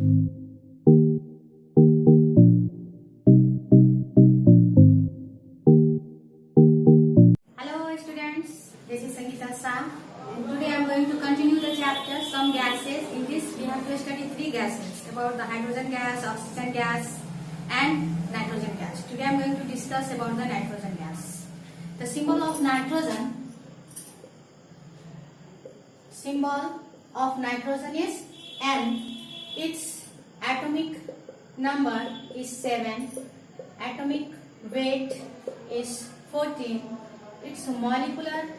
Hello students, this is Sangeeta Shah and today I am going to continue the chapter some gases. In this we have to study three gases about the hydrogen gas, oxygen gas and nitrogen gas. Today I am going to discuss about the nitrogen gas. The symbol of nitrogen is N. Its atomic number is 7. Atomic weight is 14. Its molecular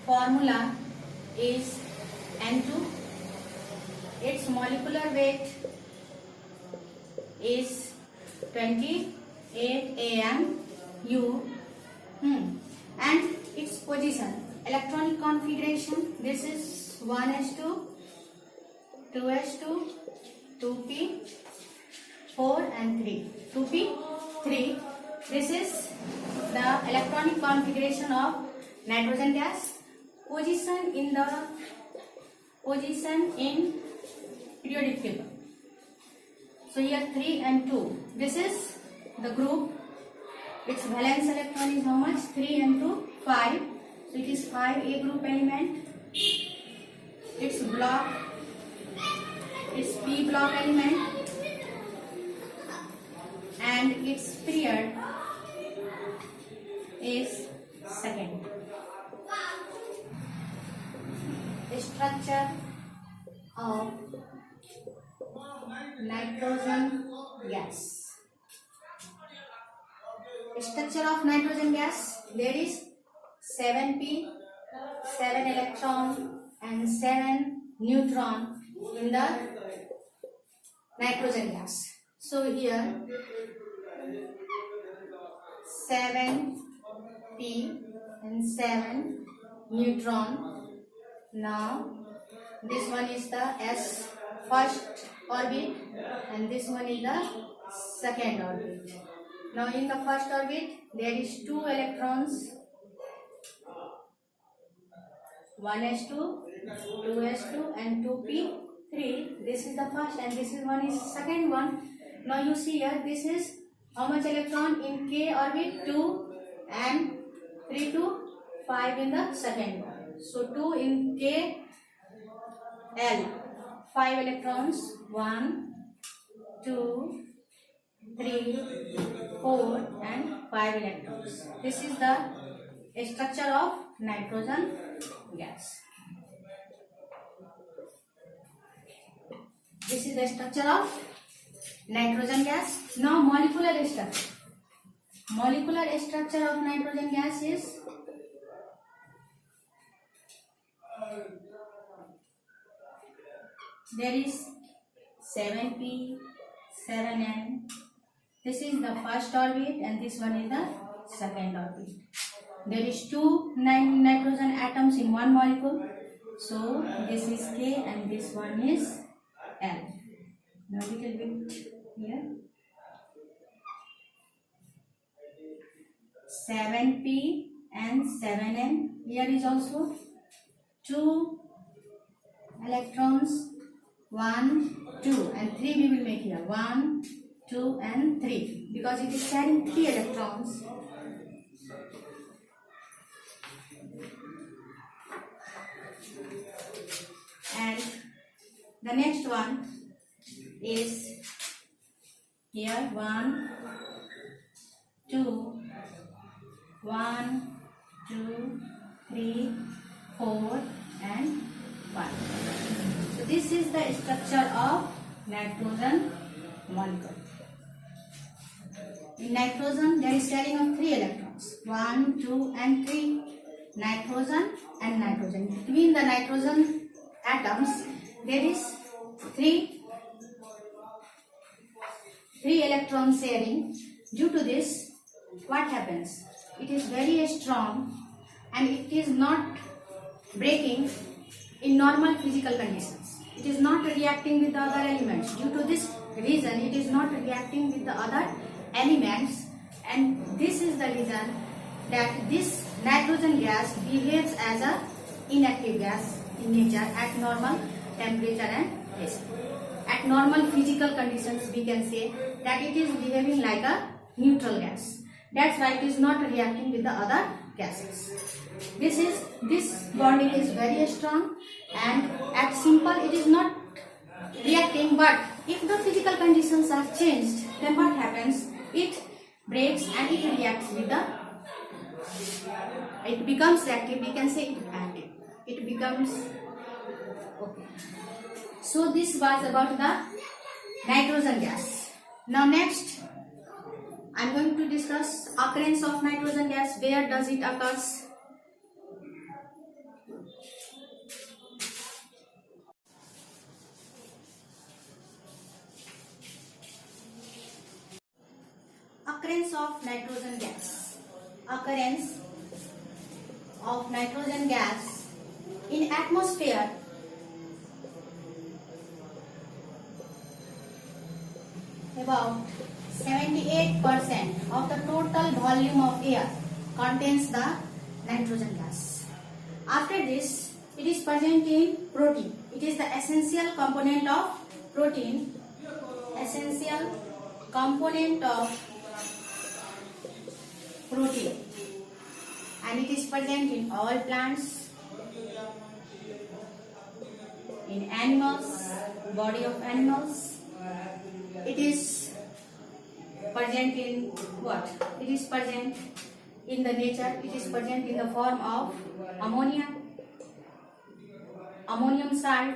formula is N2. Its molecular weight is 28 AMU. And its position, electronic configuration, this is 1s2, 2s2, 2p, 4 and 3. 2p, 3. This is the electronic configuration of nitrogen gas. Position in periodic table. So here 3 and 2. This is the group. Its valence electron is how much? 3 and 2, 5. So it is 5A group element. Its block, its P block element, and its period is second. The structure of nitrogen gas. Structure of nitrogen gas, there is 7p, 7 electron and 7 neutron in the nitrogen gas. So here 7p and 7 neutron. Now this one is the S first orbit and this one is the second orbit. Now in the first orbit there is 2 electrons, 1s2, 2s2 and 2p3. This is the first and this is one is second one. Now you see here, this is how much electron in K orbit? 2 and 3 to 5 in the second one. So 2 in K L, 5 electrons, 1, 2, 3, 4 and 5 electrons. This is the structure of nitrogen gas. This is the structure of nitrogen gas. Now molecular structure. Molecular structure of nitrogen gas is there is 7p, 7n. This is the first orbit and this one is the second orbit. There is 2 nitrogen atoms in one molecule. So this is K and this one is L. Now little bit here. 7p and 7n. Here is also 2 electrons, 1, 2 and 3 we will make here. 1, 2 and 3 because it is carrying 3 electrons. And the next one is here 1, 2, 1, 2, 3, 4 and 5. So this is the structure of nitrogen molecule. In nitrogen there is sharing of 3 electrons, 1, 2 and 3, nitrogen and nitrogen. Between the nitrogen atoms there is 3 electron sharing. Due to this, what happens? It is very strong and it is not breaking in normal physical conditions. It is not reacting with the other elements. Due to this reason, it is not reacting with the other elements, and this is the reason that this nitrogen gas behaves as a inactive gas in nature at normal temperature and pressure. at normal physical conditions we can say that it is behaving like a neutral gas. That's why it is not reacting with the other gases. This bonding is very strong, and at simple it is not reacting, but if the physical conditions are changed, then what happens? It breaks and it reacts with the, it becomes reactive, we can say it active, it becomes okay. So this was about the nitrogen gas. Now next I am going to discuss occurrence of nitrogen gas. Where does it occurs? Occurrence of nitrogen gas. Occurrence of nitrogen gas in atmosphere about 78% of the total volume of air contains the nitrogen gas. After this, it is present in protein. It is the essential component of protein. Essential component of protein, and it is present in all plants, in animals, body of animals. It is present in what? It is present in the nature. It is present in the form of ammonia, ammonium salt,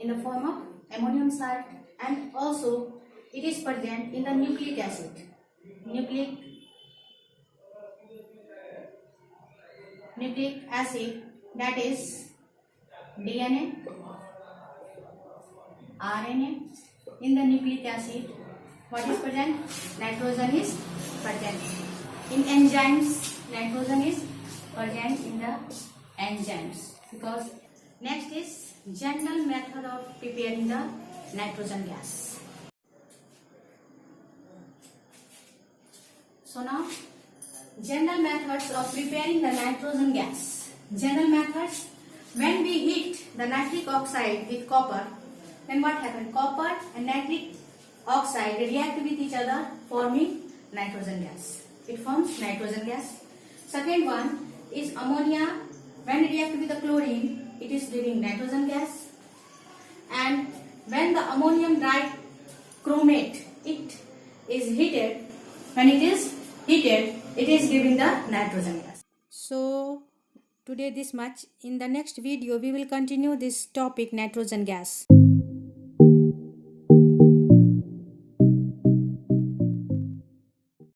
in the form of ammonium salt, and also it is present in the nucleic acid. Nucleic acid, that is DNA, RNA. In the nucleic acid, what is present? Nitrogen is present. In enzymes, nitrogen is present in the enzymes. Because next is general method of preparing the nitrogen gas. So now, general methods of preparing the nitrogen gas. General methods: when we heat the nitric oxide with copper, then what happens? Copper and nitric oxide react with each other, forming nitrogen gas. It forms nitrogen gas. Second one is ammonia. When react with the chlorine, it is giving nitrogen gas. And when the ammonium dichromate, it is heated. When it is heated, it is giving the nitrogen gas. So today this much. In the next video we will continue this topic, nitrogen gas.